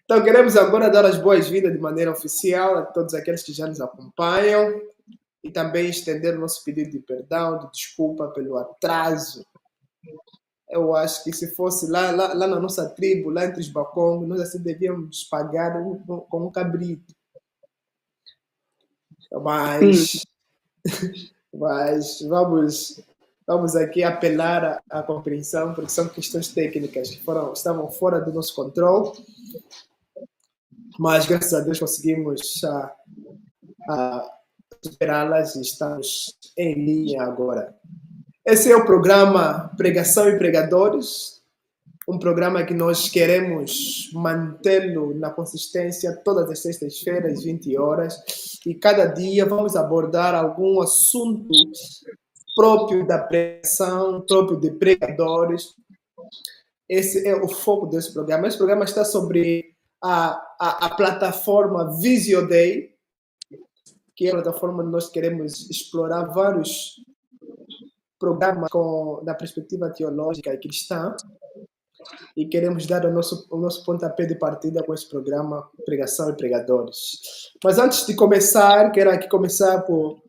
Então, queremos agora dar as boas-vindas de maneira oficial a todos aqueles que já nos acompanham e também estender o nosso pedido de perdão, de desculpa pelo atraso. Eu acho que se fosse lá na nossa tribo, lá entre os Bacongos, nós assim devíamos pagar com um cabrito. Mas, mas vamos aqui apelar à compreensão, porque são questões técnicas que estavam fora do nosso controle, mas graças a Deus conseguimos superá-las e estamos em linha agora. Esse é o programa Pregação e Pregadores, um programa que nós queremos mantê-lo na consistência todas as sextas-feiras, 20 horas, e cada dia vamos abordar algum assunto próprio da pregação, próprio de pregadores. Esse é o foco desse programa. Esse programa está sobre a plataforma Visio Day, que é a plataforma onde nós queremos explorar vários programas da perspectiva teológica e cristã, e queremos dar o nosso pontapé de partida com esse programa Pregação e Pregadores. Mas antes de começar, quero aqui começar por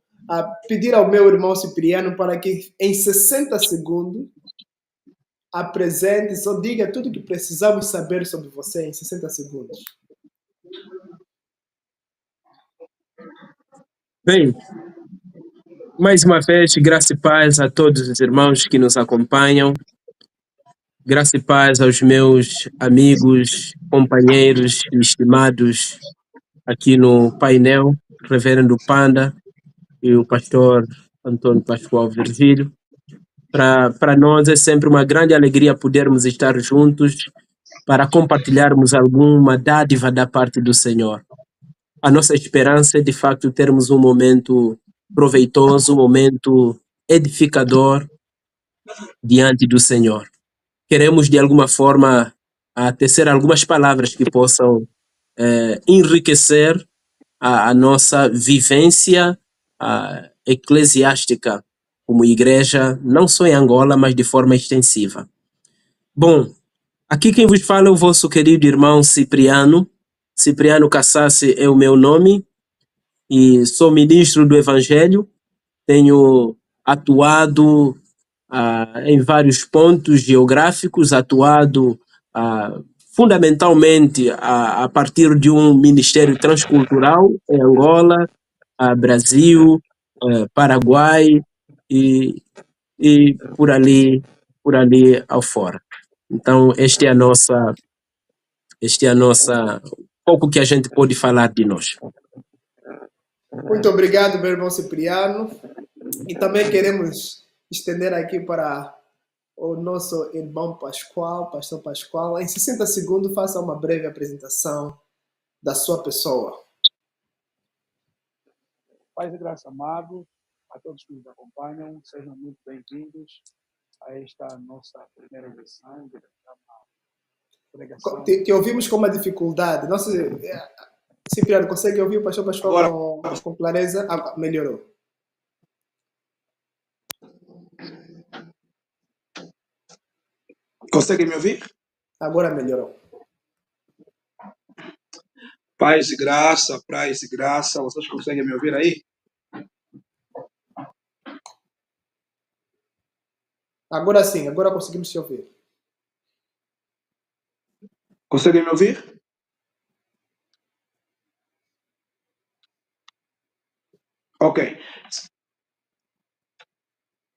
pedir ao meu irmão Cipriano para que em 60 segundos apresente, só diga tudo o que precisamos saber sobre você em 60 segundos. Bem, mais uma vez, graça e paz a todos os irmãos que nos acompanham. Graça e paz aos meus amigos, companheiros e estimados aqui no painel, Reverendo Panda e o pastor Antônio Pascoal Virgílio. Para nós é sempre uma grande alegria podermos estar juntos para compartilharmos alguma dádiva da parte do Senhor. A nossa esperança é, de facto, termos um momento proveitoso, um momento edificador diante do Senhor. Queremos, de alguma forma, tecer algumas palavras que possam enriquecer a nossa vivência eclesiástica como igreja, não só em Angola, mas de forma extensiva. Bom, aqui quem vos fala é o vosso querido irmão Cipriano. Cipriano Cassassi é o meu nome e sou ministro do Evangelho. Tenho atuado em vários pontos geográficos, atuado fundamentalmente a partir de um ministério transcultural em Angola, Brasil, Paraguai e por ali ao fora. Então, este é a nossa pouco que a gente pode falar de nós. Muito obrigado, meu irmão Cipriano. E também queremos estender aqui para o nosso irmão Pascoal, pastor Pascoal. Em 60 segundos, faça uma breve apresentação da sua pessoa. Paz e graça, amado, a todos que nos acompanham, sejam muito bem-vindos a esta nossa primeira edição do programa Pregação. Te ouvimos com uma dificuldade. Nossa, Cipriano, consegue ouvir o pastor Pascoal com clareza? Melhorou. Consegue me ouvir? Agora melhorou. Paz e graça, vocês conseguem me ouvir aí? Agora sim, agora conseguimos te ouvir. Conseguem me ouvir? Ok.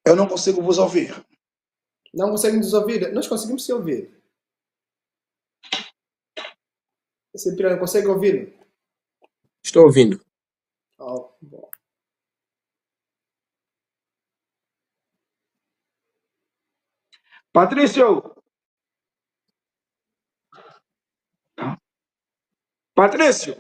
Eu não consigo vos ouvir. Não conseguem nos ouvir? Nós conseguimos te ouvir. Cipriano, consegue ouvir? Estou ouvindo. Oh, bom. Patrício! Patrício!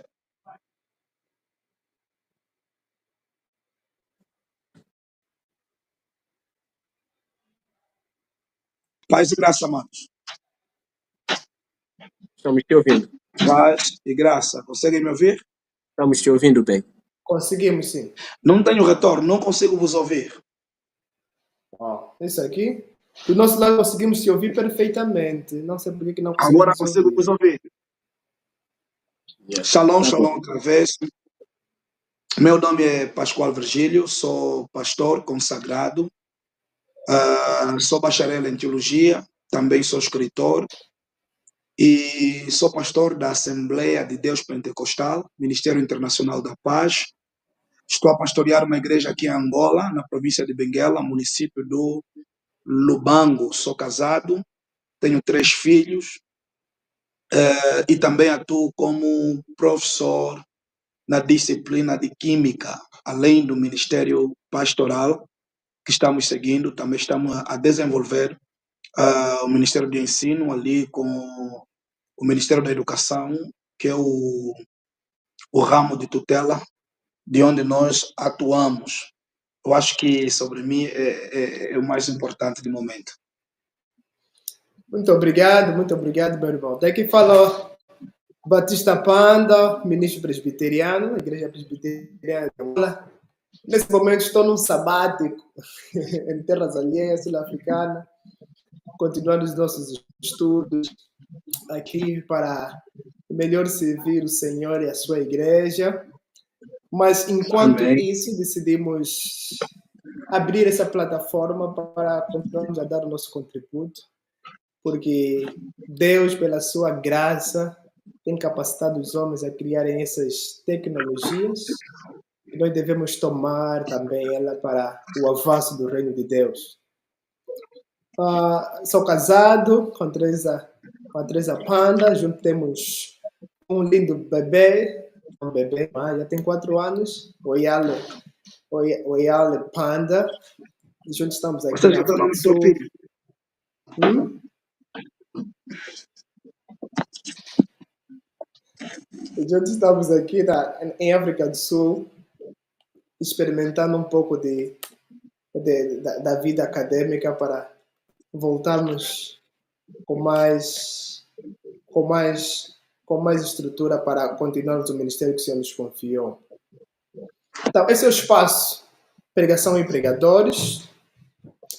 Paz e graça, amados. Estamos te ouvindo. Paz e graça. Conseguem me ouvir? Estamos te ouvindo bem. Conseguimos, sim. Não tenho retorno, não consigo vos ouvir. Isso aqui. Do nosso lado conseguimos te ouvir perfeitamente. Não sei por que não conseguimos Agora consigo vos ouvir. Shalom, shalom outra vez. Meu nome é Pascoal Virgílio, sou pastor consagrado, sou bacharel em teologia, também sou escritor e sou pastor da Assembleia de Deus Pentecostal, Ministério Internacional da Paz. Estou a pastorear uma igreja aqui em Angola, na província de Benguela, município do Lubango. Sou casado, tenho 3 filhos e também atuo como professor na disciplina de Química, além do ministério pastoral que estamos seguindo, também estamos a desenvolver o Ministério de Ensino ali com o Ministério da Educação, que é o ramo de tutela de onde nós atuamos. Eu acho que sobre mim é o mais importante de momento. Muito obrigado, meu irmão. Daqui falou Batista Panda, ministro presbiteriano, Igreja Presbiteriana de Angola. Nesse momento estou num sabático em terras alheias, sul-africana, continuando os nossos estudos aqui para melhor servir o Senhor e a sua igreja. Mas enquanto isso, decidimos abrir essa plataforma para continuarmos a dar o nosso contributo, porque Deus, pela sua graça, tem capacitado os homens a criarem essas tecnologias e nós devemos tomar também ela para o avanço do reino de Deus. Sou casado com a Teresa Panda, junto temos um lindo bebê, já tem 4 anos, o Yale Panda, e juntos estamos aqui Você na já deu o África nome do do seu Sul. filho? E juntos estamos aqui em África do Sul, experimentando um pouco da vida acadêmica para voltarmos com mais estrutura para continuarmos o ministério que o Senhor nos confiou. Então, esse é o espaço Pregação e Pregadores,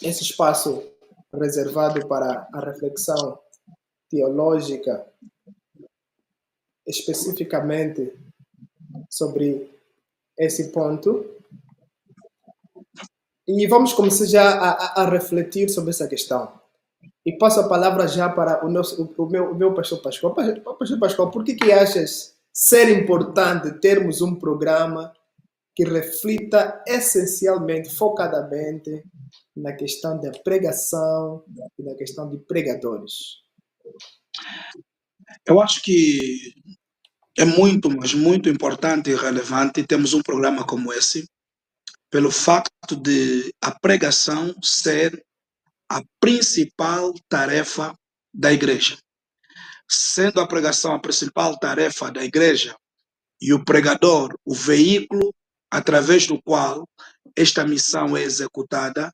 esse espaço reservado para a reflexão teológica, especificamente sobre esse ponto. E vamos começar já a refletir sobre essa questão. E passo a palavra já para o meu pastor Pascoal. Pastor Pascoal, por que achas ser importante termos um programa que reflita essencialmente, focadamente, na questão da pregação e na questão de pregadores? Eu acho que é muito, mas muito importante e relevante termos um programa como esse, pelo facto de a pregação ser a principal tarefa da igreja. Sendo a pregação a principal tarefa da igreja e o pregador o veículo através do qual esta missão é executada,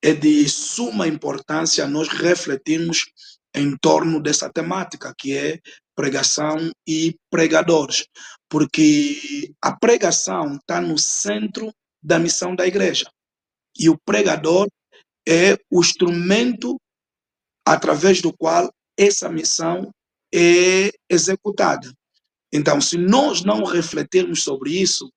é de suma importância nós refletirmos em torno dessa temática, que é pregação e pregadores, porque a pregação está no centro da missão da igreja e o pregador é o instrumento através do qual essa missão é executada. Então, se nós não refletirmos sobre isso,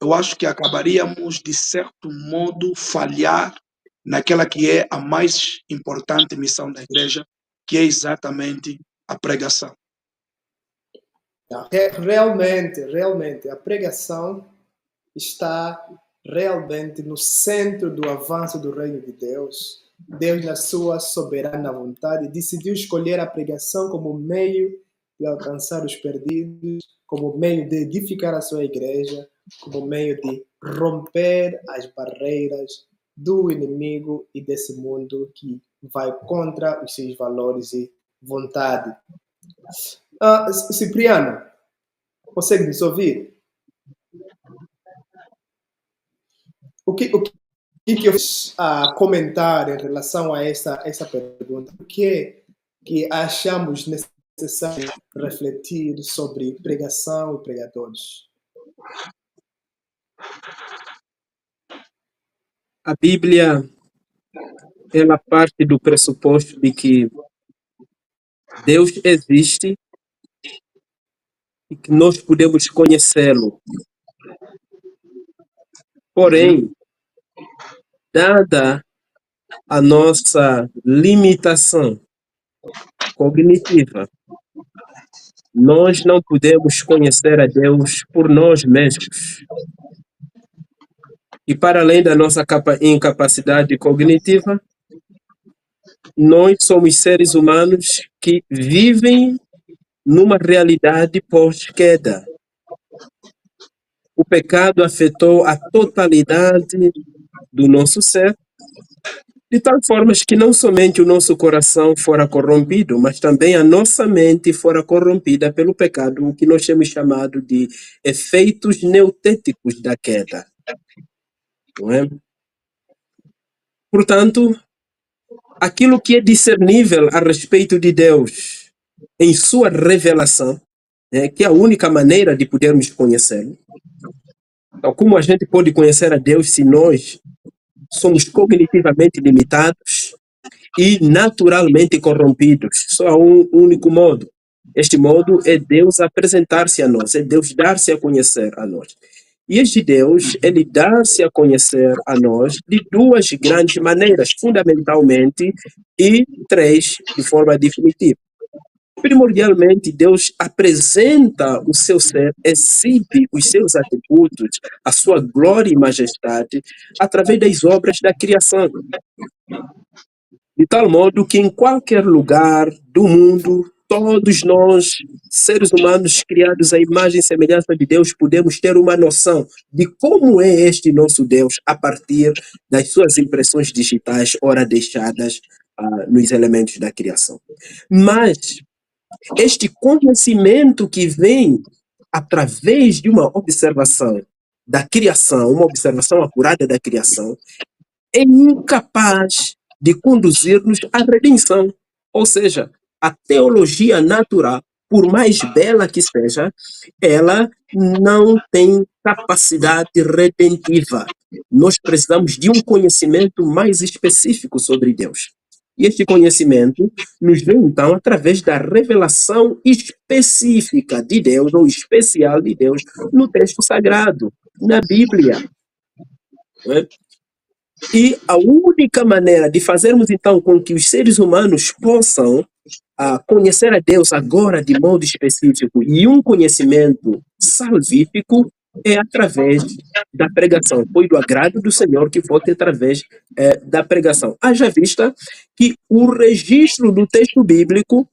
eu acho que acabaríamos, de certo modo, falhar naquela que é a mais importante missão da igreja, que é exatamente a pregação. Realmente, a pregação está realmente no centro do avanço do reino de Deus. Deus, na sua soberana vontade, decidiu escolher a pregação como meio de alcançar os perdidos, como meio de edificar a sua igreja, como meio de romper as barreiras do inimigo e desse mundo que vai contra os seus valores e vontade. Cipriano, consegue nos ouvir? O que eu fiz a comentar em relação a essa pergunta? O que achamos necessário refletir sobre pregação e pregadores? A Bíblia, ela parte do pressuposto de que Deus existe e que nós podemos conhecê-lo. Porém, dada a nossa limitação cognitiva, nós não podemos conhecer a Deus por nós mesmos. E para além da nossa incapacidade cognitiva, nós somos seres humanos que vivem numa realidade pós-queda. O pecado afetou a totalidade do nosso ser, de tal forma que não somente o nosso coração fora corrompido, mas também a nossa mente fora corrompida pelo pecado, o que nós temos chamado de efeitos neutéticos da queda. Não é? Portanto, aquilo que é discernível a respeito de Deus em sua revelação, que é a única maneira de podermos conhecê-lo. Então, como a gente pode conhecer a Deus se nós somos cognitivamente limitados e naturalmente corrompidos? Só há um único modo. Este modo é Deus apresentar-se a nós, é Deus dar-se a conhecer a nós. E este Deus, ele dá-se a conhecer a nós de duas grandes maneiras, fundamentalmente, e três de forma definitiva. Primordialmente, Deus apresenta o seu ser, exibe os seus atributos, a sua glória e majestade, através das obras da criação. De tal modo que em qualquer lugar do mundo, todos nós, seres humanos criados à imagem e semelhança de Deus, podemos ter uma noção de como é este nosso Deus a partir das suas impressões digitais, ora deixadas nos elementos da criação. Mas este conhecimento que vem através de uma observação da criação, uma observação acurada da criação, é incapaz de conduzir-nos à redenção. Ou seja, a teologia natural, por mais bela que seja, ela não tem capacidade redentiva. Nós precisamos de um conhecimento mais específico sobre Deus. E este conhecimento nos vem, então, através da revelação específica de Deus, ou especial de Deus, no texto sagrado, na Bíblia. Não é? E a única maneira de fazermos, então, com que os seres humanos possam conhecer a Deus agora de modo específico e um conhecimento salvífico é através da pregação. Foi do agrado do Senhor que fosse através da pregação. Haja vista que o registro do texto bíblico,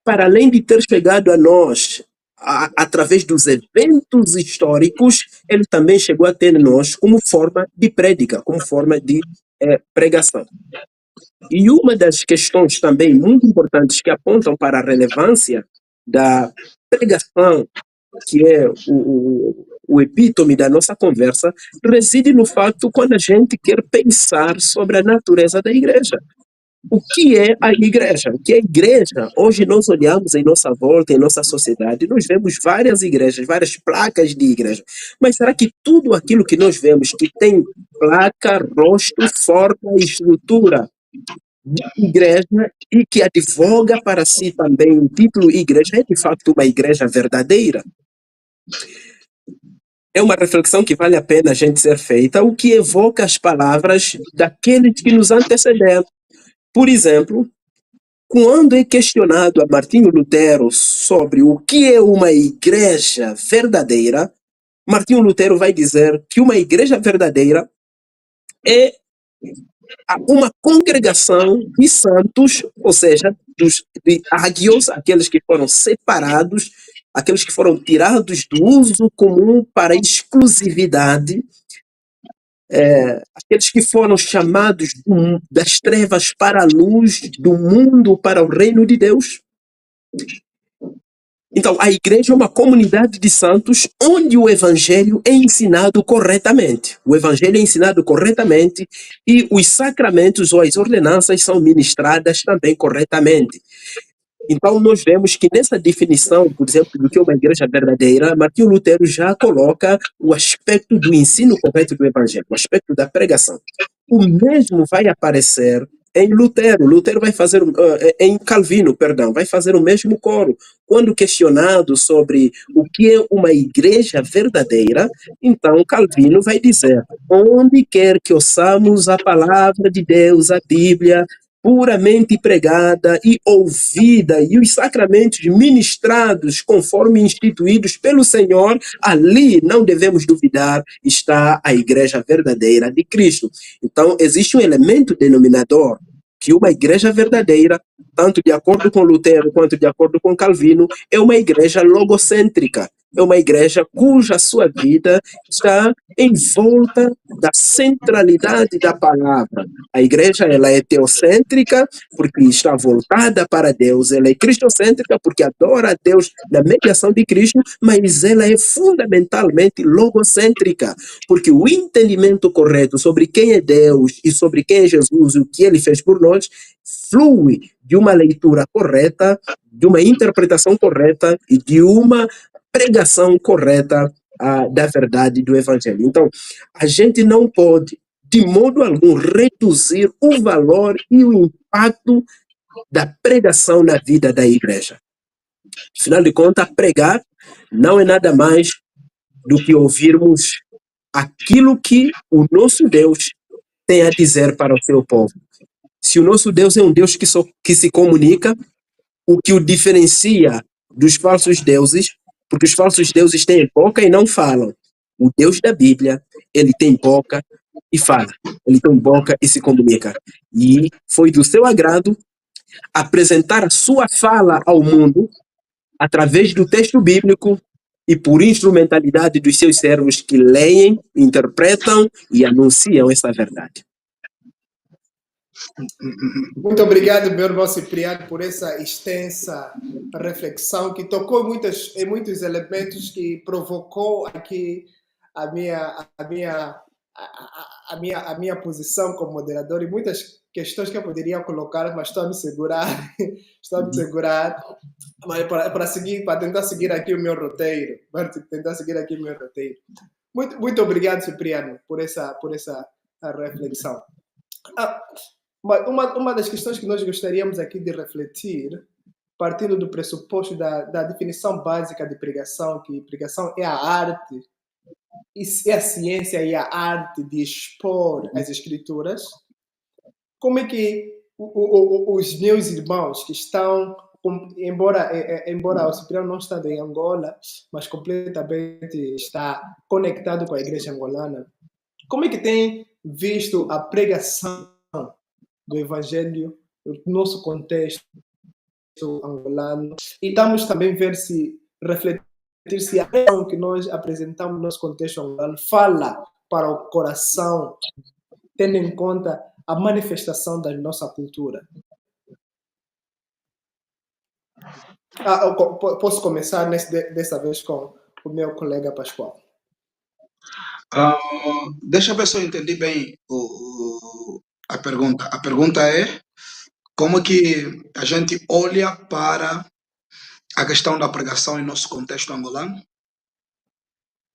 para além de ter chegado a nós através dos eventos históricos, ele também chegou até nós como forma de prédica, como forma de pregação. E uma das questões também muito importantes que apontam para a relevância da pregação, que é o epítome da nossa conversa, reside no fato quando a gente quer pensar sobre a natureza da igreja. O que é a igreja? O que é a igreja? Hoje nós olhamos em nossa volta, em nossa sociedade, nós vemos várias igrejas, várias placas de igreja. Mas será que tudo aquilo que nós vemos que tem placa, rosto, forma e estrutura de igreja e que advoga para si também o título igreja, é de fato uma igreja verdadeira? É uma reflexão que vale a pena a gente ser feita, o que evoca as palavras daqueles que nos antecederam. Por exemplo, quando é questionado a Martinho Lutero sobre o que é uma igreja verdadeira, Martinho Lutero vai dizer que uma igreja verdadeira é uma congregação de santos, ou seja, de ágios, aqueles que foram separados, aqueles que foram tirados do uso comum para a exclusividade, aqueles que foram chamados das trevas para a luz, do mundo para o reino de Deus. Então, a igreja é uma comunidade de santos onde o evangelho é ensinado corretamente. O evangelho é ensinado corretamente e os sacramentos ou as ordenanças são ministradas também corretamente. Então, nós vemos que nessa definição, por exemplo, do que é uma igreja verdadeira, Martinho Lutero já coloca o aspecto do ensino correto do evangelho, o aspecto da pregação. O mesmo vai aparecer em Lutero. Lutero vai fazer, em Calvino, perdão, vai fazer o mesmo coro. Quando questionado sobre o que é uma igreja verdadeira, então Calvino vai dizer: onde quer que ouçamos a palavra de Deus, a Bíblia, puramente pregada e ouvida, e os sacramentos ministrados conforme instituídos pelo Senhor, ali não devemos duvidar, está a igreja verdadeira de Cristo. Então, existe um elemento denominador que uma igreja verdadeira, tanto de acordo com Lutero quanto de acordo com Calvino, é uma igreja logocêntrica, é uma igreja cuja sua vida está em volta da centralidade da palavra. A igreja, ela é teocêntrica porque está voltada para Deus, ela é cristocêntrica porque adora a Deus na mediação de Cristo, mas ela é fundamentalmente logocêntrica, porque o entendimento correto sobre quem é Deus e sobre quem é Jesus e o que ele fez por nós flui de uma leitura correta, de uma interpretação correta e de uma pregação correta da verdade do Evangelho. Então, a gente não pode, de modo algum, reduzir o valor e o impacto da pregação na vida da igreja. Afinal de contas, pregar não é nada mais do que ouvirmos aquilo que o nosso Deus tem a dizer para o seu povo. Se o nosso Deus é um Deus que se comunica, o que o diferencia dos falsos deuses, porque os falsos deuses têm boca e não falam. O Deus da Bíblia, ele tem boca e fala. Ele tem boca e se comunica. E foi do seu agrado apresentar a sua fala ao mundo através do texto bíblico e por instrumentalidade dos seus servos que leem, interpretam e anunciam essa verdade. Muito obrigado, meu irmão Cipriano, por essa extensa reflexão que tocou em muitos elementos que provocou aqui a minha posição como moderador e muitas questões que eu poderia colocar, mas estou a me segurar, mas para tentar seguir aqui o meu roteiro, Muito obrigado, Cipriano, por essa reflexão. Uma das questões que nós gostaríamos aqui de refletir, partindo do pressuposto da definição básica de pregação, que pregação é a arte, é a ciência e a arte de expor as escrituras, como é que os meus irmãos que estão, embora o Cipriano não esteja em Angola, mas completamente está conectado com a igreja angolana, como é que tem visto a pregação do Evangelho no nosso contexto angolano? E vamos também refletir se a pregação que nós apresentamos no nosso contexto angolano fala para o coração, tendo em conta a manifestação da nossa cultura. Posso começar dessa vez com o meu colega Pascoal. Deixa eu ver se eu entendi bem a pergunta. A pergunta é como que a gente olha para a questão da pregação em nosso contexto angolano?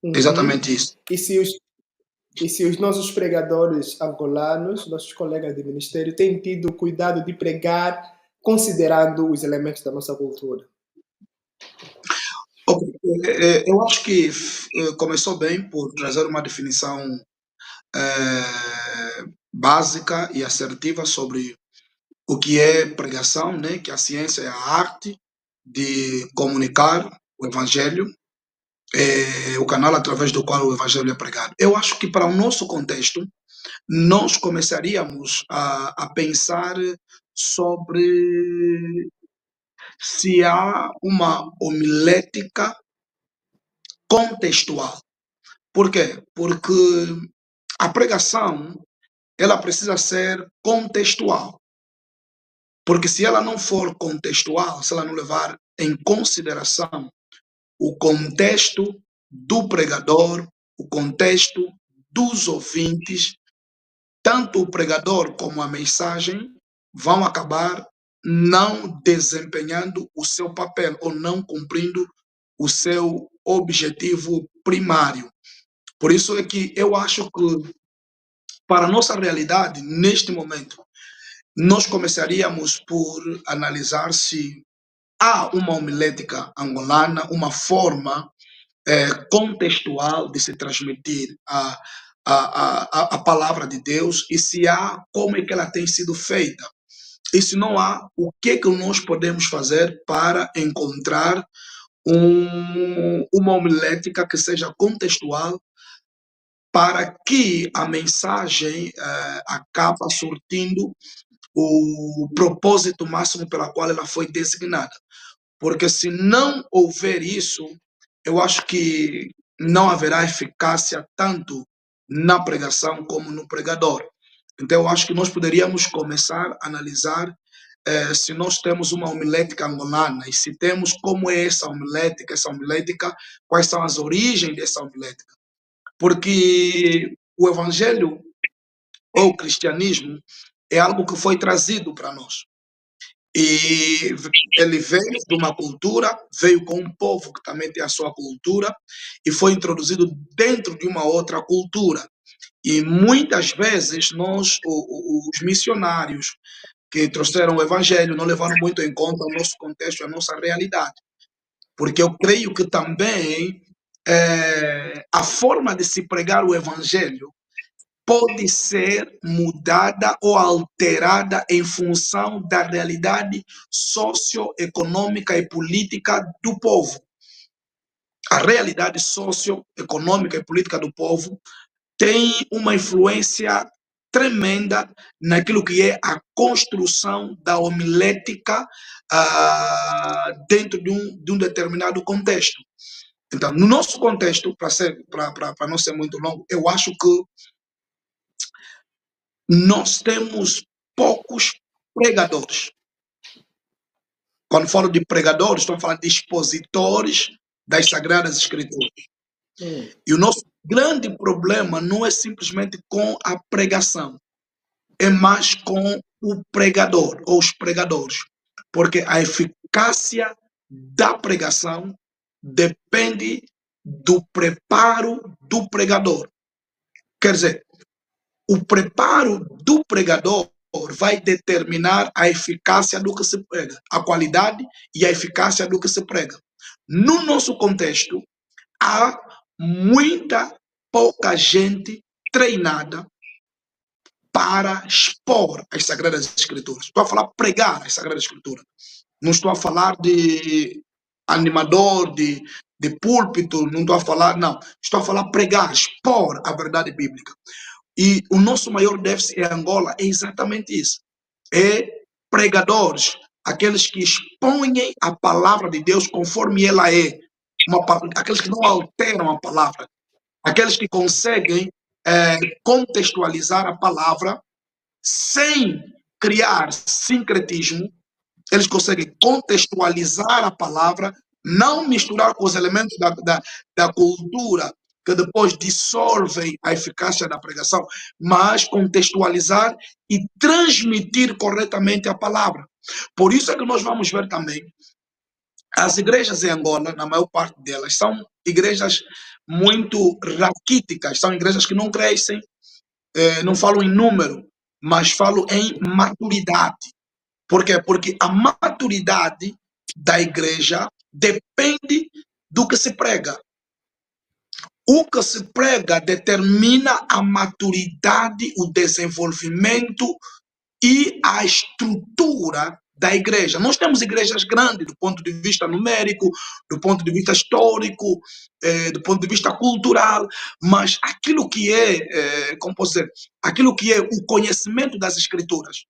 Exatamente isso. E se os nossos pregadores angolanos, nossos colegas de ministério, têm tido cuidado de pregar considerando os elementos da nossa cultura? Eu acho que começou bem por trazer uma definição básica e assertiva sobre o que é pregação, né? Que a ciência é a arte de comunicar o Evangelho, o canal através do qual o Evangelho é pregado. Eu acho que para o nosso contexto, nós começaríamos a pensar sobre se há uma homilética contextual. Por quê? Porque a pregação, ela precisa ser contextual. Porque se ela não for contextual, se ela não levar em consideração o contexto do pregador, o contexto dos ouvintes, tanto o pregador como a mensagem vão acabar não desempenhando o seu papel ou não cumprindo o seu objetivo primário. Por isso é que eu acho que, para a nossa realidade, neste momento, nós começaríamos por analisar se há uma homilética angolana, uma forma contextual de se transmitir a palavra de Deus, e se há, como é que ela tem sido feita. E se não há, o que é que nós podemos fazer para encontrar uma homilética que seja contextual, para que a mensagem acaba surtindo o propósito máximo pela qual ela foi designada. Porque se não houver isso, eu acho que não haverá eficácia tanto na pregação como no pregador. Então, eu acho que nós poderíamos começar a analisar se nós temos uma homilética angolana, e se temos, como é essa homilética, quais são as origens dessa homilética. Porque o evangelho ou o cristianismo é algo que foi trazido para nós. E ele veio de uma cultura, veio com um povo que também tem a sua cultura, e foi introduzido dentro de uma outra cultura. E muitas vezes nós, os missionários que trouxeram o evangelho, não levaram muito em conta o nosso contexto, a nossa realidade. Porque eu creio que também a forma de se pregar o evangelho pode ser mudada ou alterada em função da realidade socioeconômica e política do povo. A realidade socioeconômica e política do povo tem uma influência tremenda naquilo que é a construção da homilética dentro de um determinado contexto. Então, no nosso contexto, para não ser muito longo, eu acho que nós temos poucos pregadores. Quando falo de pregadores, estou falando de expositores das Sagradas Escrituras. E o nosso grande problema não é simplesmente com a pregação, é mais com o pregador ou os pregadores. Porque a eficácia da pregação depende do preparo do pregador. Quer dizer, o preparo do pregador vai determinar a eficácia do que se prega, a qualidade e a eficácia do que se prega. No nosso contexto, há pouca gente treinada para expor as Sagradas Escrituras. Estou a falar pregar as Sagradas Escrituras. Não estou a falar de animador, de púlpito, não estou a falar, não. Estou a falar pregar, expor a verdade bíblica. E o nosso maior déficit em Angola é exatamente isso. É pregadores, aqueles que expõem a palavra de Deus conforme ela é. Aqueles que não alteram a palavra. Aqueles que conseguem contextualizar a palavra sem criar sincretismo. Eles conseguem contextualizar a palavra, não misturar com os elementos da cultura que depois dissolvem a eficácia da pregação, mas contextualizar e transmitir corretamente a palavra. Por isso é que nós vamos ver também as igrejas em Angola, na maior parte delas, são igrejas muito raquíticas, são igrejas que não crescem, não falo em número, mas falo em maturidade. Por quê? Porque a maturidade da igreja depende do que se prega. O que se prega determina a maturidade, o desenvolvimento e a estrutura da igreja. Nós temos igrejas grandes do ponto de vista numérico, do ponto de vista histórico, do ponto de vista cultural, mas aquilo que é, como posso dizer, aquilo que é o conhecimento das escrituras,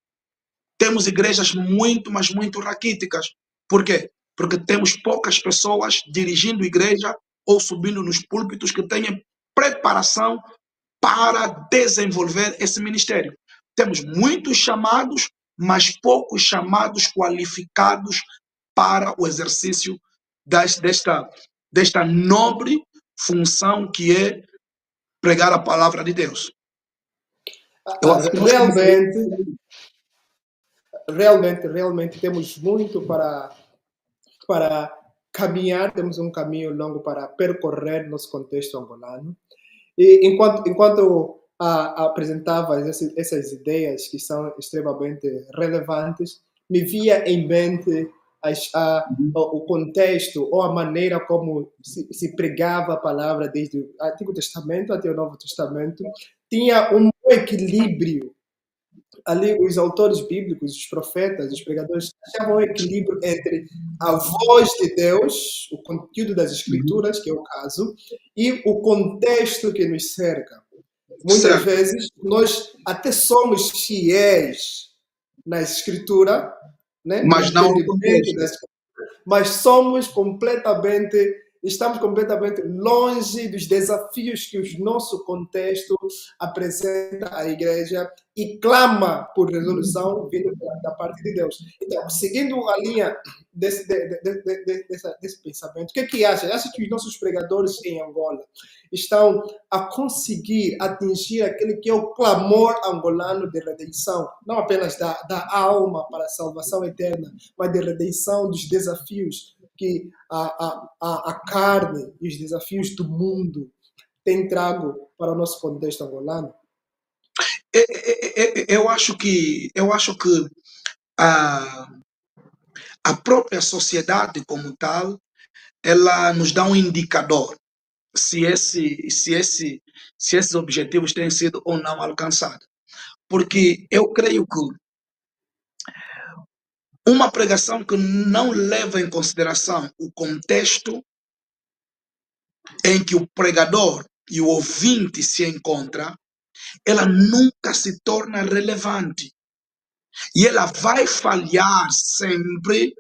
temos igrejas muito, mas muito raquíticas. Por quê? Porque temos poucas pessoas dirigindo igreja ou subindo nos púlpitos que tenham preparação para desenvolver esse ministério. Temos muitos chamados, mas poucos chamados qualificados para o exercício desta nobre função que é pregar a palavra de Deus. Realmente temos muito para caminhar, temos um caminho longo para percorrer nosso contexto angolano. E enquanto apresentava essas ideias que são extremamente relevantes, me via em mente o contexto ou a maneira como se pregava a palavra desde o Antigo Testamento até o Novo Testamento. Tinha um equilíbrio. Ali, os autores bíblicos, os profetas, os pregadores, achavam um equilíbrio entre a voz de Deus, o conteúdo das Escrituras, que é o caso, e o contexto que nos cerca. Muitas Certo. vezes, nós até somos fiéis na Escritura, né? Mas no não no entendimento contexto. mas estamos completamente longe dos desafios que o nosso contexto apresenta à igreja e clama por resolução vindo da parte de Deus. Então, seguindo a linha desse pensamento, o que acha? Acha que os nossos pregadores em Angola estão a conseguir atingir aquele que é o clamor angolano de redenção, não apenas da alma para a salvação eterna, mas de redenção dos desafios que a carne e os desafios do mundo têm trago para o nosso contexto angolano? Eu acho que a, a própria sociedade como tal, ela nos dá um indicador se esses objetivos têm sido ou não alcançados. Porque eu creio que uma pregação que não leva em consideração o contexto em que o pregador e o ouvinte se encontram, ela nunca se torna relevante. E ela vai falhar sempre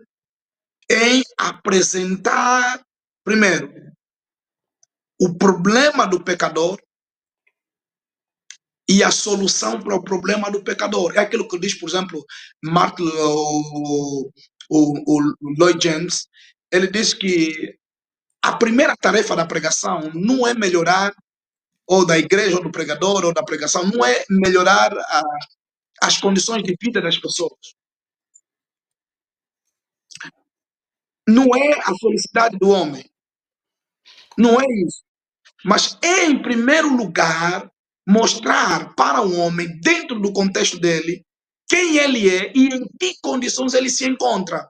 em apresentar, primeiro, o problema do pecador e a solução para o problema do pecador. É aquilo que diz, por exemplo, o Lloyd James. Ele diz que a primeira tarefa da pregação não é melhorar, ou da igreja, ou do pregador, ou da pregação, não é melhorar as condições de vida das pessoas. Não é a felicidade do homem. Não é isso. Mas é, em primeiro lugar, mostrar para o homem, dentro do contexto dele, quem ele é e em que condições ele se encontra.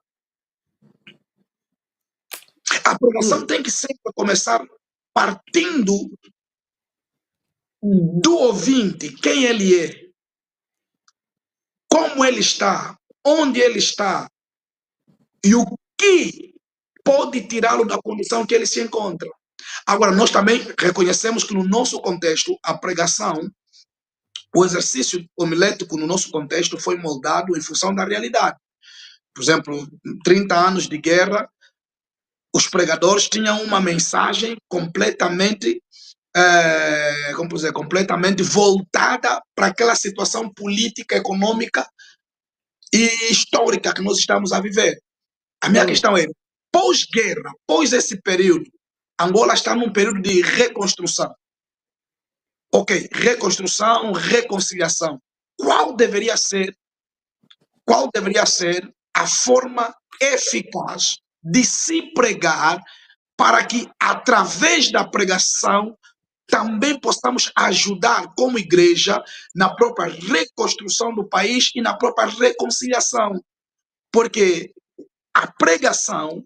A pregação tem que sempre começar partindo do ouvinte, quem ele é, como ele está, onde ele está e o que pode tirá-lo da condição que ele se encontra. Agora, nós também reconhecemos que no nosso contexto, a pregação, o exercício homilético no nosso contexto foi moldado em função da realidade. Por exemplo, 30 anos de guerra, os pregadores tinham uma mensagem completamente, completamente voltada para aquela situação política, econômica e histórica que nós estamos a viver. A minha questão é, pós-guerra, pós esse período, Angola está num período de reconstrução. Ok, reconstrução, reconciliação. Qual deveria ser a forma eficaz de se pregar para que, através da pregação, também possamos ajudar como igreja na própria reconstrução do país e na própria reconciliação? Porque a pregação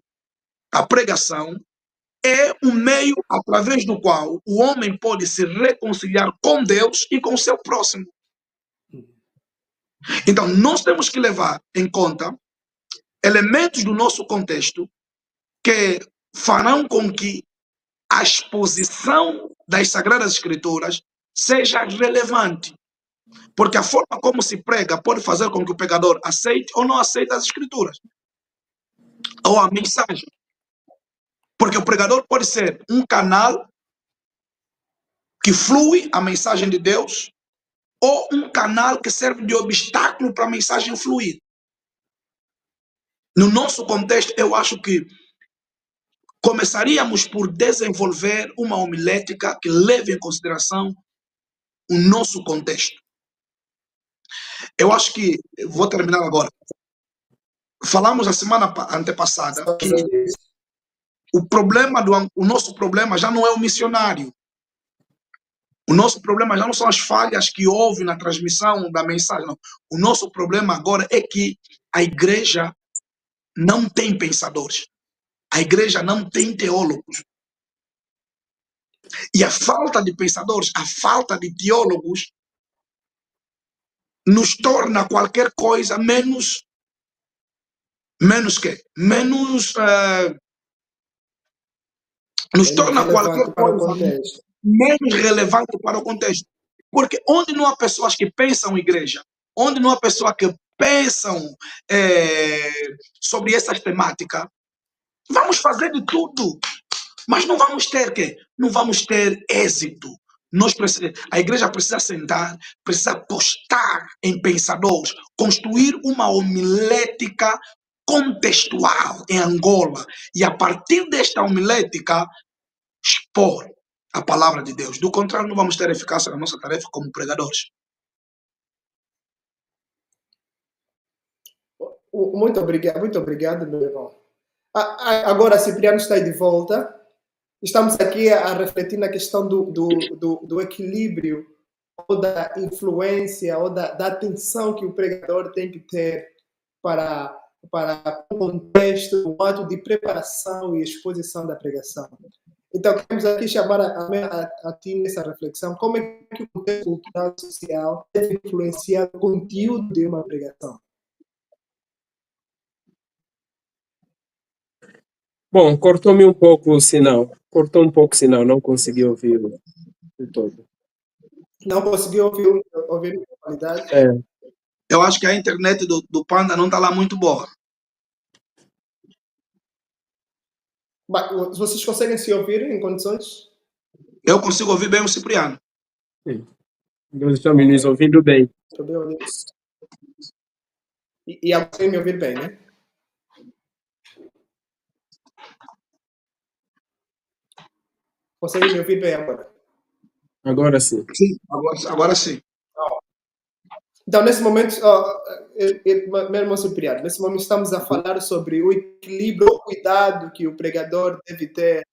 é um meio através do qual o homem pode se reconciliar com Deus e com o seu próximo. Então, nós temos que levar em conta elementos do nosso contexto que farão com que a exposição das Sagradas Escrituras seja relevante. Porque a forma como se prega pode fazer com que o pregador aceite ou não aceite as Escrituras, ou a mensagem. Porque o pregador pode ser um canal que flui a mensagem de Deus, ou um canal que serve de obstáculo para a mensagem fluir. No nosso contexto, eu acho que começaríamos por desenvolver uma homilética que leve em consideração o nosso contexto. Eu acho que, vou terminar agora. Falamos a semana antepassada que o nosso problema já não é o missionário. O nosso problema já não são as falhas que houve na transmissão da mensagem, não. O nosso problema agora é que a igreja não tem pensadores. A igreja não tem teólogos. E a falta de pensadores, a falta de teólogos, nos torna qualquer coisa menos quê? Nos torna qualquer coisa menos relevante para o contexto. Porque onde não há pessoas que pensam igreja, onde não há pessoas que pensam sobre essas temáticas, vamos fazer de tudo, mas não vamos ter quê? Não vamos ter êxito. A igreja precisa sentar, precisa apostar em pensadores, construir uma homilética contextual em Angola e a partir desta homilética expor a palavra de Deus. Do contrário, não vamos ter eficácia na nossa tarefa como pregadores. Muito obrigado, meu irmão. Agora, Cipriano está aí de volta. Estamos aqui a refletir na questão do equilíbrio, ou da influência, ou da atenção que o pregador tem que ter para o contexto, o ato de preparação e exposição da pregação. Então, queremos aqui chamar a ti nessa reflexão, como é que o contexto cultural e social deve influenciar o conteúdo de uma pregação? Bom, cortou-me um pouco o sinal. Cortou um pouco o sinal, não consegui ouvir o todo. Não conseguiu ouvir a qualidade? Eu acho que a internet do Panda não está lá muito boa. Mas vocês conseguem se ouvir em condições? Eu consigo ouvir bem o Cipriano. Sim. Nós estamos nos ouvindo bem. E agora conseguem me ouvir bem, né? Conseguem me ouvir bem agora? Agora sim. Sim, agora sim. Então, nesse momento, meu irmão Cipriano, nesse momento estamos a falar sobre o equilíbrio, o cuidado que o pregador deve ter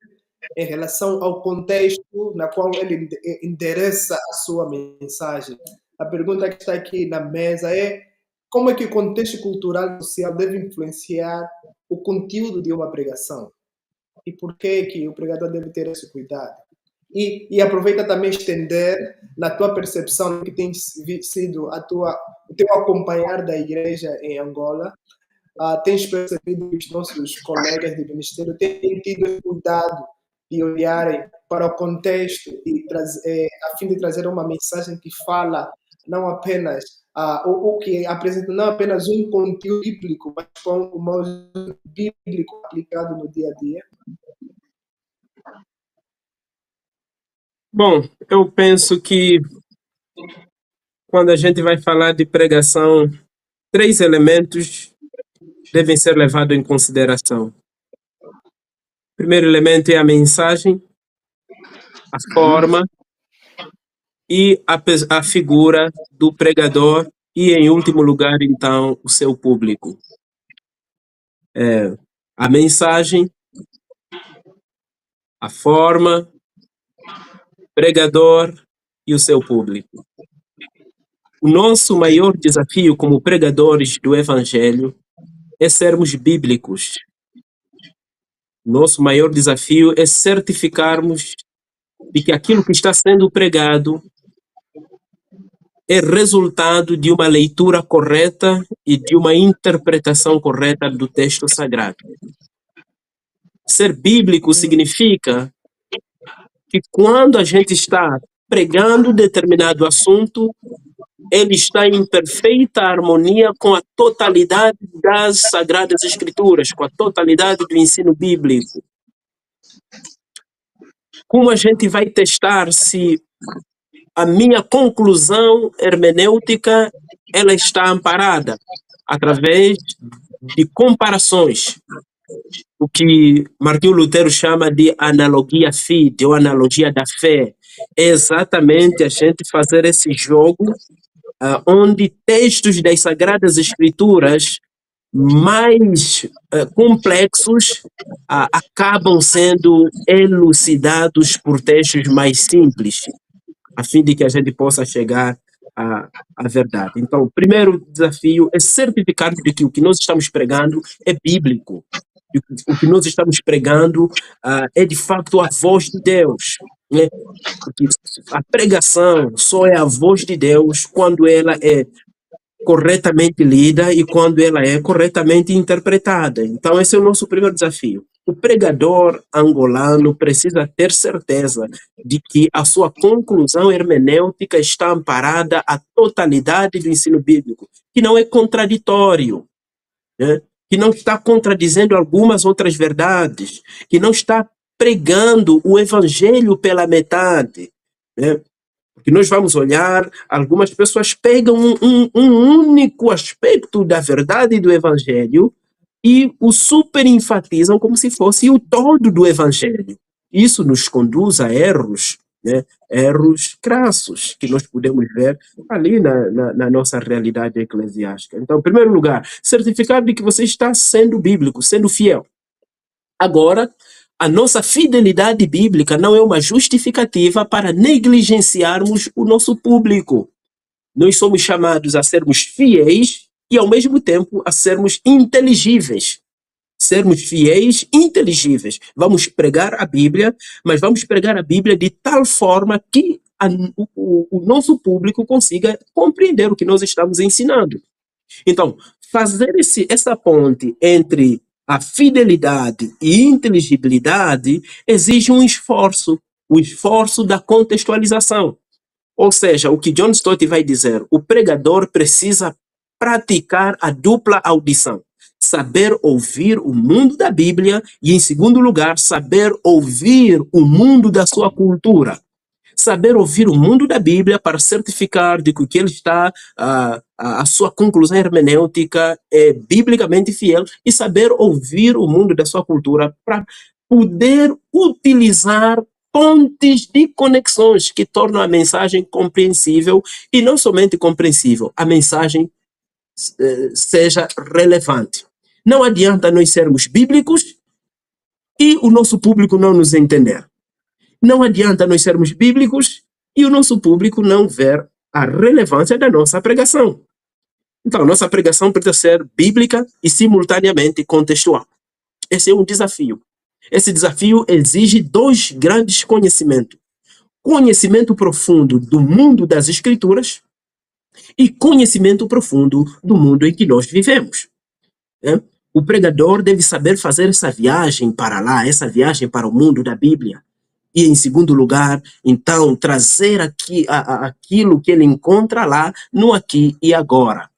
em relação ao contexto na qual ele endereça a sua mensagem. A pergunta que está aqui na mesa é: como é que o contexto cultural e social deve influenciar o conteúdo de uma pregação? E por que o pregador deve ter esse cuidado? E aproveita também estender na tua percepção que tem sido o teu acompanhar da igreja em Angola. Tens percebido que os nossos colegas de ministério têm tido cuidado de olharem para o contexto e a fim de trazer uma mensagem que fala não apenas o que apresenta não apenas um conteúdo bíblico, mas com um modo bíblico aplicado no dia a dia? Bom, eu penso que quando a gente vai falar de pregação, 3 elementos devem ser levados em consideração. O primeiro elemento é a mensagem, a forma e a figura do pregador e, em último lugar, então, o seu público. A mensagem, a forma, pregador e o seu público. O nosso maior desafio como pregadores do Evangelho é sermos bíblicos. Nosso maior desafio é certificarmos de que aquilo que está sendo pregado é resultado de uma leitura correta e de uma interpretação correta do texto sagrado. Ser bíblico significa que quando a gente está pregando determinado assunto, ele está em perfeita harmonia com a totalidade das Sagradas Escrituras, com a totalidade do ensino bíblico. Como a gente vai testar se a minha conclusão hermenêutica ela está amparada? Através de comparações. O que Martinho Lutero chama de analogia fide, ou analogia da fé. É exatamente a gente fazer esse jogo onde textos das Sagradas Escrituras mais complexos acabam sendo elucidados por textos mais simples. a fim de que a gente possa chegar à verdade. Então, o primeiro desafio é certificar de que o que nós estamos pregando é bíblico. O que nós estamos pregando é de fato a voz de Deus, né? Porque a pregação só é a voz de Deus quando ela é corretamente lida e quando ela é corretamente interpretada. Então, esse é o nosso primeiro desafio. O pregador angolano precisa ter certeza de que a sua conclusão hermenêutica está amparada à totalidade do ensino bíblico, que não é contraditório, né? Que não está contradizendo algumas outras verdades, que não está pregando o evangelho pela metade, né? Porque nós vamos olhar, algumas pessoas pegam um único aspecto da verdade do evangelho e o super enfatizam como se fosse o todo do evangelho. Isso nos conduz a erros, né? Erros crassos que nós podemos ver ali na nossa realidade eclesiástica. Então, em primeiro lugar, certificar de que você está sendo bíblico, sendo fiel. Agora, a nossa fidelidade bíblica não é uma justificativa para negligenciarmos o nosso público. Nós somos chamados a sermos fiéis e, ao mesmo tempo, a sermos inteligíveis. Sermos fiéis e inteligíveis. Vamos pregar a Bíblia, mas vamos pregar a Bíblia de tal forma que o nosso público consiga compreender o que nós estamos ensinando. Então, fazer essa ponte entre a fidelidade e inteligibilidade exige um esforço, o esforço da contextualização. Ou seja, o que John Stott vai dizer, o pregador precisa praticar a dupla audição. Saber ouvir o mundo da Bíblia e, em segundo lugar, saber ouvir o mundo da sua cultura. Saber ouvir o mundo da Bíblia para certificar de que o que ele está, a sua conclusão hermenêutica é biblicamente fiel, e saber ouvir o mundo da sua cultura para poder utilizar pontes de conexões que tornam a mensagem compreensível, e não somente compreensível, a mensagem seja relevante. Não adianta nós sermos bíblicos e o nosso público não nos entender. Não adianta nós sermos bíblicos e o nosso público não ver a relevância da nossa pregação. Então, a nossa pregação precisa ser bíblica e simultaneamente contextual. Esse é um desafio. Esse desafio exige dois grandes conhecimentos. Conhecimento profundo do mundo das Escrituras e conhecimento profundo do mundo em que nós vivemos. O pregador deve saber fazer essa viagem para lá, essa viagem para o mundo da Bíblia. E, em segundo lugar, então, trazer aquilo que ele encontra lá, no aqui e agora.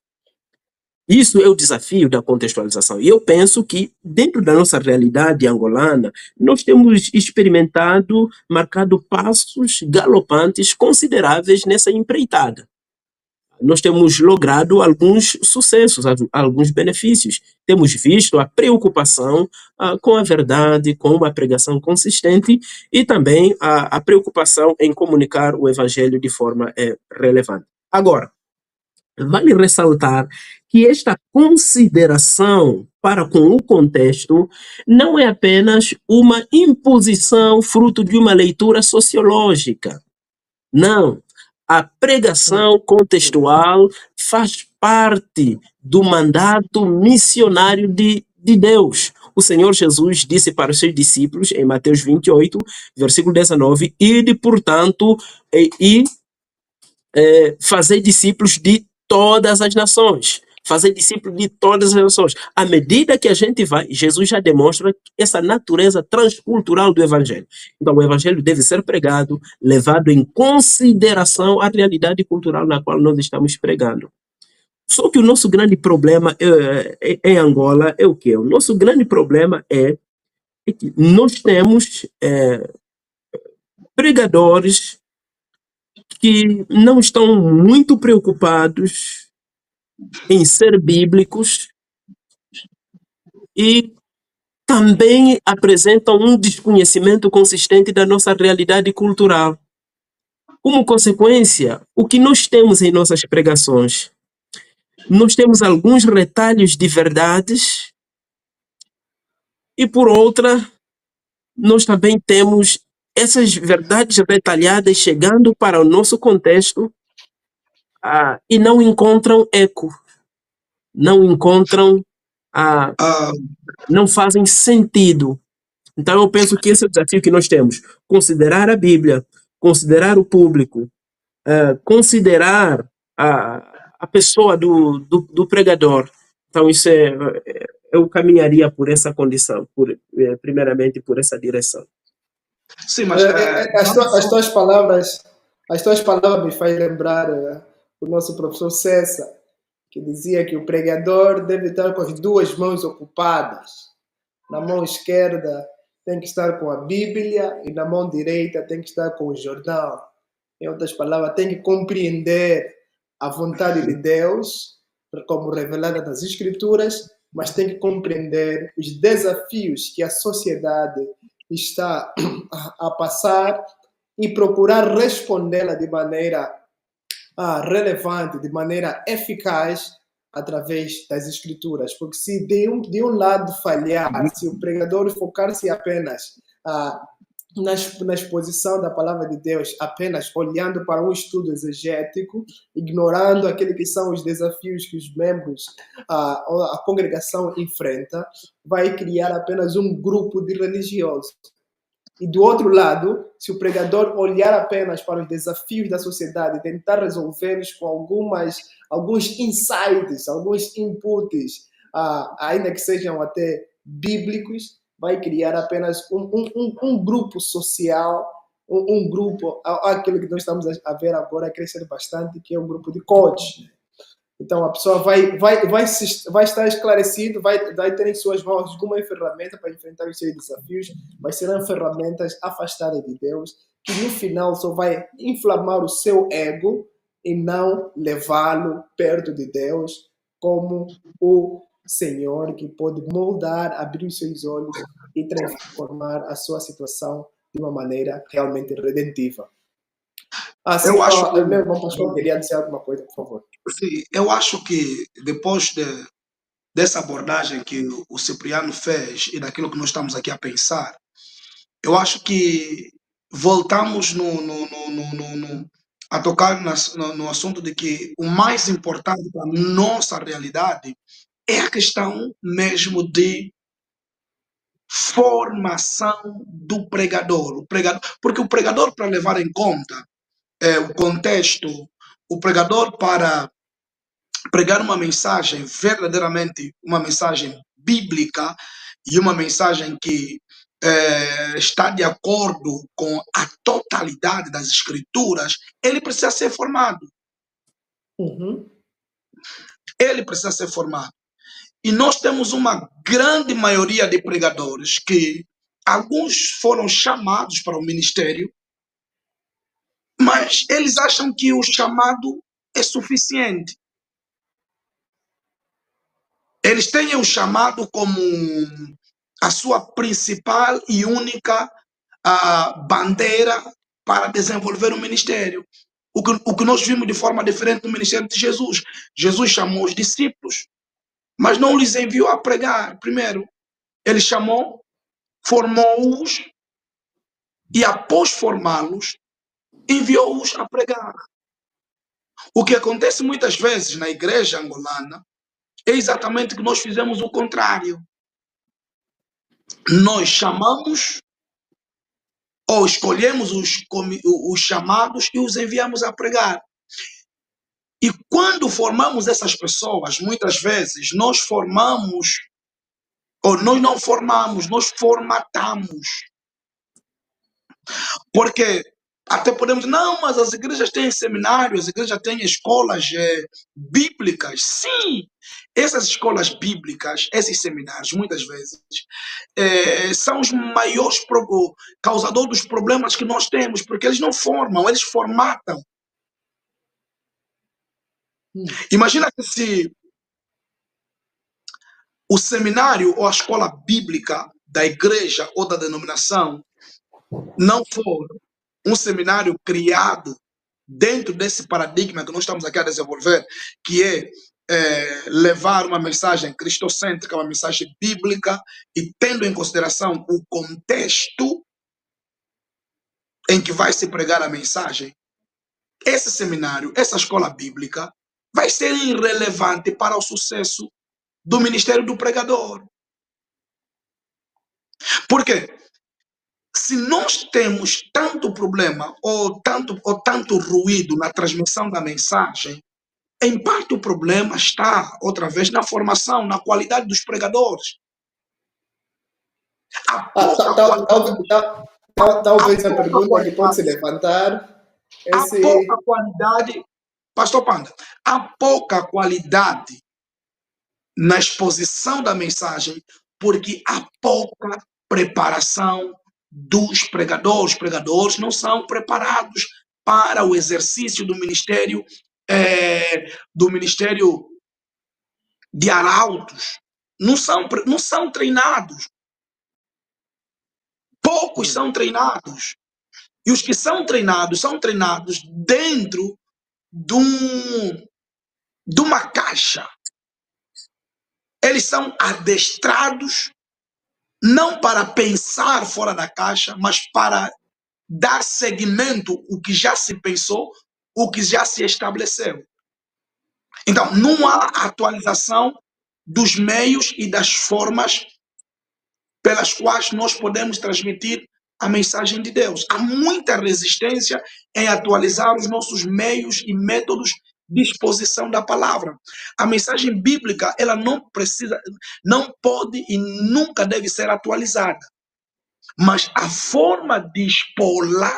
Isso é o desafio da contextualização. E eu penso que, dentro da nossa realidade angolana, nós temos experimentado, marcado passos galopantes consideráveis nessa empreitada. Nós temos logrado alguns sucessos, alguns benefícios. Temos visto a preocupação com a verdade, com uma pregação consistente e também a preocupação em comunicar o evangelho de forma relevante. Agora, vale ressaltar que esta consideração para com o contexto não é apenas uma imposição fruto de uma leitura sociológica. Não. A pregação contextual faz parte do mandato missionário de Deus. O Senhor Jesus disse para os seus discípulos, em Mateus 28, versículo 19, ide, portanto, fazer discípulos de todas as nações. Fazer discípulos de todas as nações. À medida que a gente vai, Jesus já demonstra essa natureza transcultural do Evangelho. Então, o Evangelho deve ser pregado, levado em consideração a realidade cultural na qual nós estamos pregando. Só que o nosso grande problema em Angola é o quê? O nosso grande problema é que nós temos pregadores que não estão muito preocupados em ser bíblicos e também apresentam um desconhecimento consistente da nossa realidade cultural. Como consequência, o que nós temos em nossas pregações? Nós temos alguns retalhos de verdades e, por outra, nós também temos essas verdades detalhadas chegando para o nosso contexto e não encontram eco, não encontram, Ah, não fazem sentido. Então eu penso que esse é o desafio que nós temos. Considerar a Bíblia, considerar o público, considerar a pessoa do pregador. Então isso eu caminharia por essa condição, primeiramente por essa direção. sim, mas As tuas palavras me fazem lembrar o nosso professor César, que dizia que o pregador deve estar com as duas mãos ocupadas. Na mão esquerda tem que estar com a Bíblia e na mão direita tem que estar com o jornal. Em outras palavras, tem que compreender a vontade de Deus, como revelada nas Escrituras, mas tem que compreender os desafios que a sociedade está a passar e procurar respondê-la de maneira relevante, de maneira eficaz, através das Escrituras. Porque se de um lado falhar, se o pregador focar-se apenas na exposição da palavra de Deus, apenas olhando para um estudo exegético, ignorando aquele que são os desafios que os membros, a congregação enfrenta, vai criar apenas um grupo de religiosos. E do outro lado, se o pregador olhar apenas para os desafios da sociedade e tentar resolvê-los com alguns insights, alguns inputs, ainda que sejam até bíblicos, vai criar apenas um grupo social, um grupo, aquilo que nós estamos a ver agora crescer bastante, que é um grupo de coach. Então, a pessoa vai estar esclarecido, vai ter em suas mãos alguma ferramenta para enfrentar os seus desafios, mas serão ferramentas afastadas de Deus, que no final só vai inflamar o seu ego e não levá-lo perto de Deus, como o Senhor que pode moldar, abrir os seus olhos e transformar a sua situação de uma maneira realmente redentiva. eu acho que, Meu irmão pastor queria dizer alguma coisa, por favor. sim, eu acho que depois dessa abordagem que o Cipriano fez e daquilo que nós estamos aqui a pensar, eu acho que voltamos a tocar no assunto de que o mais importante para a nossa realidade é a questão mesmo de formação do pregador. Porque o pregador, para levar em conta o contexto, o pregador, para pregar uma mensagem, verdadeiramente uma mensagem bíblica e uma mensagem que está de acordo com a totalidade das escrituras, ele precisa ser formado. Uhum. Ele precisa ser formado. E nós temos uma grande maioria de pregadores que alguns foram chamados para o ministério, mas eles acham que o chamado é suficiente. Eles têm o chamado como a sua principal e única bandeira para desenvolver o ministério. O que nós vimos de forma diferente no ministério de Jesus. Jesus chamou os discípulos, mas não lhes enviou a pregar. Primeiro, ele chamou, formou-os e, após formá-los, enviou-os a pregar. O que acontece muitas vezes na igreja angolana é exatamente que nós fizemos o contrário. Nós chamamos ou escolhemos os chamados e os enviamos a pregar. E quando formamos essas pessoas, muitas vezes nós formamos, ou nós não formamos, nós formatamos. Porque até podemos dizer, não, mas as igrejas têm seminários, as igrejas têm escolas bíblicas. Sim, essas escolas bíblicas, esses seminários, muitas vezes, são os maiores causadores dos problemas que nós temos, porque eles não formam, eles formatam. Imagina que se o seminário ou a escola bíblica da igreja ou da denominação não for um seminário criado dentro desse paradigma que nós estamos aqui a desenvolver, que é levar uma mensagem cristocêntrica, uma mensagem bíblica, e tendo em consideração o contexto, em que vai se pregar a mensagem, esse seminário, essa escola bíblica, vai ser irrelevante para o sucesso do ministério do pregador. Por quê? Se nós temos tanto problema ou tanto ruído na transmissão da mensagem, em parte o problema está, outra vez, na formação, na qualidade dos pregadores. A pouca qualidade, Talvez a pergunta que pode se levantar é a pouca qualidade, Pastor Panda, há pouca qualidade na exposição da mensagem, porque há pouca preparação dos pregadores. Os pregadores não são preparados para o exercício do ministério de arautos. Não são treinados. Poucos são treinados. E os que são treinados dentro de uma caixa. Eles são adestrados não para pensar fora da caixa, mas para dar seguimento ao que já se pensou, o que já se estabeleceu. Então, não há atualização dos meios e das formas pelas quais nós podemos transmitir a mensagem de Deus. Há muita resistência em atualizar os nossos meios e métodos de exposição da palavra. A mensagem bíblica, ela não pode e nunca deve ser atualizada. Mas a forma de expô-la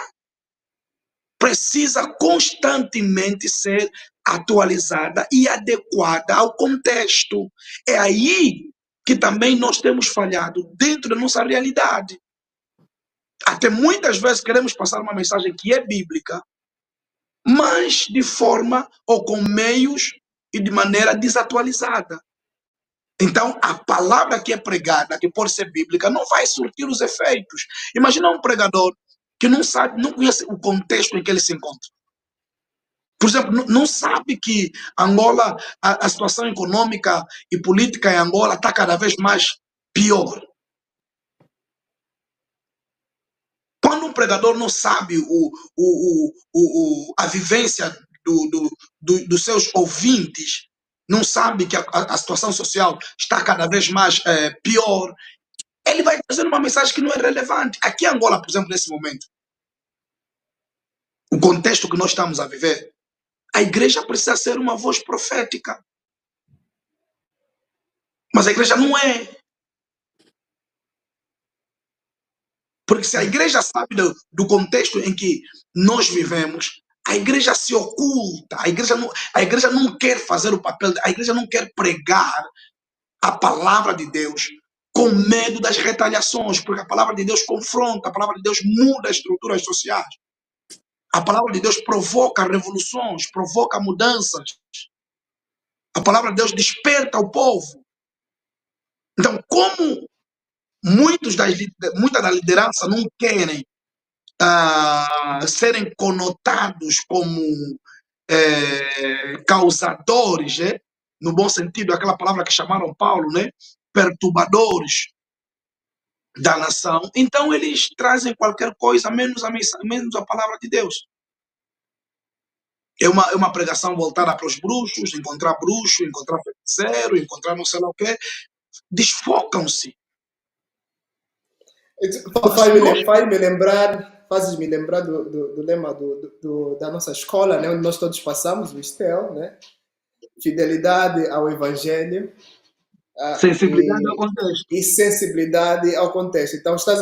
precisa constantemente ser atualizada e adequada ao contexto. É aí que também nós temos falhado dentro da nossa realidade. Até muitas vezes queremos passar uma mensagem que é bíblica, mas de forma ou com meios e de maneira desatualizada. Então, a palavra que é pregada, que pode ser bíblica, não vai surtir os efeitos. Imagina um pregador que não conhece o contexto em que ele se encontra. Por exemplo, não sabe que Angola, a situação econômica e política em Angola está cada vez mais pior. Quando um pregador não sabe a vivência dos seus ouvintes, não sabe que a situação social está cada vez mais pior, ele vai trazer uma mensagem que não é relevante. Aqui em Angola, por exemplo, nesse momento, o contexto que nós estamos a viver, a igreja precisa ser uma voz profética. Mas a igreja não é. Porque se a igreja sabe do contexto em que nós vivemos, a igreja se oculta, a igreja não quer fazer o papel, a igreja não quer pregar a palavra de Deus com medo das retaliações, porque a palavra de Deus confronta, a palavra de Deus muda as estruturas sociais. A palavra de Deus provoca revoluções, provoca mudanças. A palavra de Deus desperta o povo. Então, como muita da liderança não querem serem conotados como causadores, no bom sentido, aquela palavra que chamaram Paulo, perturbadores da nação, então eles trazem qualquer coisa menos a palavra de Deus. É uma pregação voltada para os bruxos, encontrar bruxo, encontrar feiticeiro, encontrar não sei lá o quê. Desfocam-se. Fazes-me lembrar do lema da nossa escola, onde nós todos passamos, o STEL, fidelidade ao Evangelho. Sensibilidade ao contexto. E sensibilidade ao contexto. Então, estás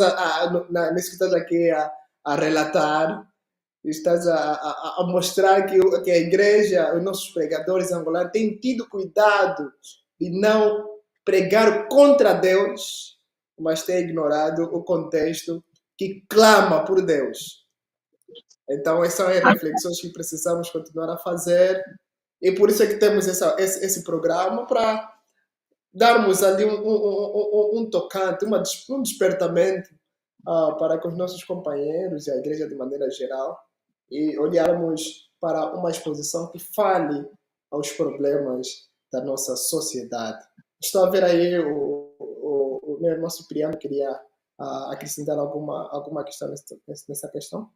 nisso que estás aqui a relatar, estás a mostrar que a igreja, os nossos pregadores angolanos, têm tido cuidado de não pregar contra Deus, mas têm ignorado o contexto que clama por Deus. Então, essas são as reflexões que precisamos continuar a fazer, e por isso é que temos esse programa, para darmos ali um tocante, um despertamento para com os nossos companheiros e a igreja de maneira geral, e olharmos para uma exposição que fale aos problemas da nossa sociedade. Estou a ver aí o meu irmão Cipriano queria acrescentar alguma questão nessa questão?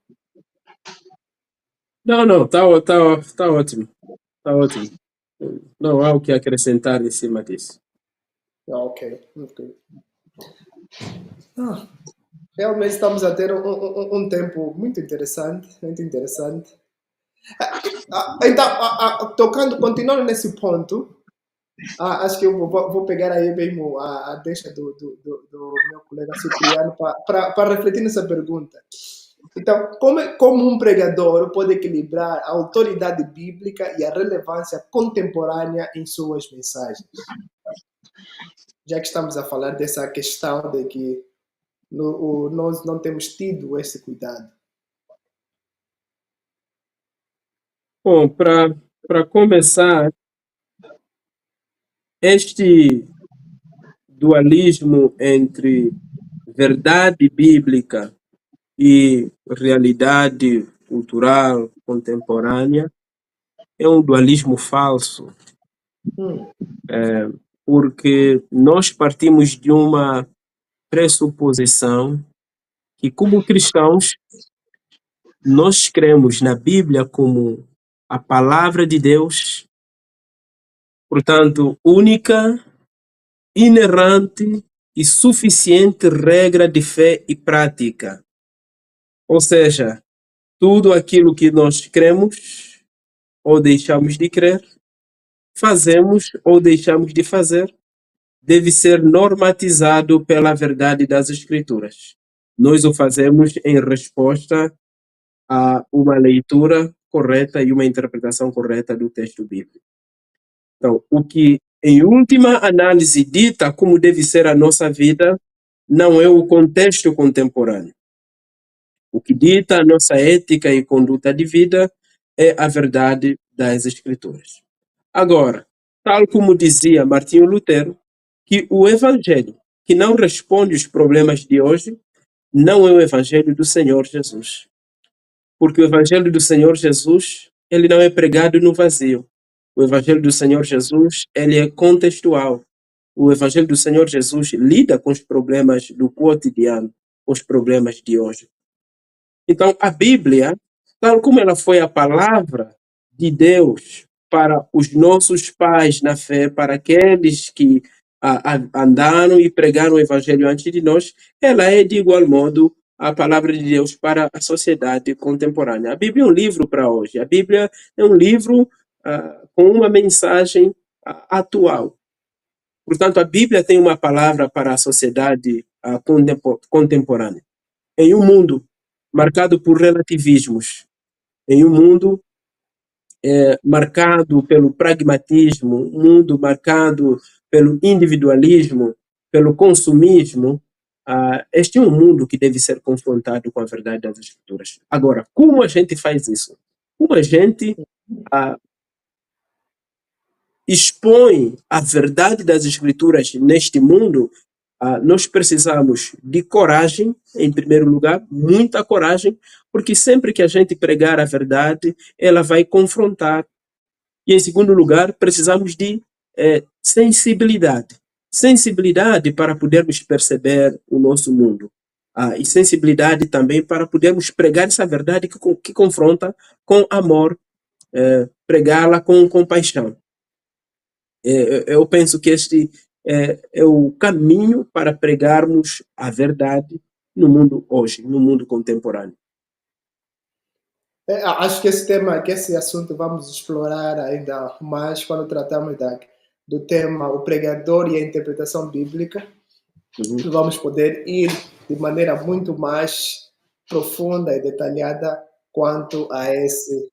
Não, tá ótimo. Tá ótimo. Não há o que acrescentar em cima disso. Ok. Realmente estamos a ter um tempo muito interessante, muito interessante. Então, continuando nesse ponto, acho que eu vou pegar aí mesmo a deixa do meu colega Cipriano para refletir nessa pergunta. Então, como um pregador pode equilibrar a autoridade bíblica e a relevância contemporânea em suas mensagens? Já que estamos a falar dessa questão de que nós não temos tido esse cuidado. Bom, para começar, este dualismo entre verdade bíblica e realidade cultural contemporânea é um dualismo falso, porque nós partimos de uma pressuposição que, como cristãos, nós cremos na Bíblia como a palavra de Deus, portanto, única, inerrante e suficiente regra de fé e prática. Ou seja, tudo aquilo que nós cremos ou deixamos de crer, fazemos ou deixamos de fazer, deve ser normatizado pela verdade das Escrituras. Nós o fazemos em resposta a uma leitura correta e uma interpretação correta do texto bíblico. Então, o que, em última análise, dita como deve ser a nossa vida, não é o contexto contemporâneo. O que dita a nossa ética e conduta de vida é a verdade das Escrituras. Agora, tal como dizia Martinho Lutero, que o evangelho que não responde os problemas de hoje não é o evangelho do Senhor Jesus. Porque o evangelho do Senhor Jesus, ele não é pregado no vazio. O evangelho do Senhor Jesus, ele é contextual. O evangelho do Senhor Jesus lida com os problemas do cotidiano, com os problemas de hoje. Então, a Bíblia, tal como ela foi a palavra de Deus para os nossos pais na fé, para aqueles que andaram e pregaram o evangelho antes de nós, ela é, de igual modo, a palavra de Deus para a sociedade contemporânea. A Bíblia é um livro para hoje. A Bíblia é um livro com uma mensagem atual. Portanto, a Bíblia tem uma palavra para a sociedade contemporânea. Em um mundo marcado por relativismos, em um mundo marcado pelo pragmatismo, um mundo marcado pelo individualismo, pelo consumismo, este é um mundo que deve ser confrontado com a verdade das Escrituras. Agora, como a gente faz isso? Como a gente expõe a verdade das Escrituras neste mundo? Nós precisamos de coragem, em primeiro lugar, muita coragem, porque sempre que a gente pregar a verdade, ela vai confrontar. E, em segundo lugar, precisamos de sensibilidade. Sensibilidade para podermos perceber o nosso mundo. E sensibilidade também para podermos pregar essa verdade que confronta com amor, pregá-la com compaixão. Eu penso que este é o caminho para pregarmos a verdade no mundo hoje, no mundo contemporâneo. Acho que esse assunto vamos explorar ainda mais quando tratamos do tema o pregador e a interpretação bíblica. Vamos poder ir de maneira muito mais profunda e detalhada quanto a esse.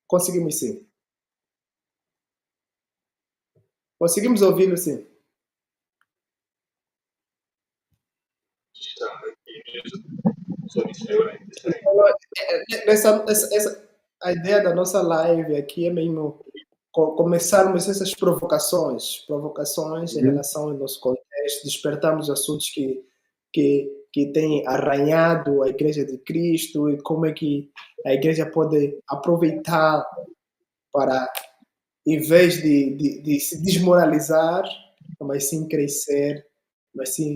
Conseguimos sim. Conseguimos ouvi-lo sim. A ideia da nossa live aqui é mesmo começarmos essas provocações em relação ao nosso contexto, despertarmos assuntos que têm arranhado a Igreja de Cristo e como é que a Igreja pode aproveitar para, em vez de se desmoralizar, mas sim crescer, mas sim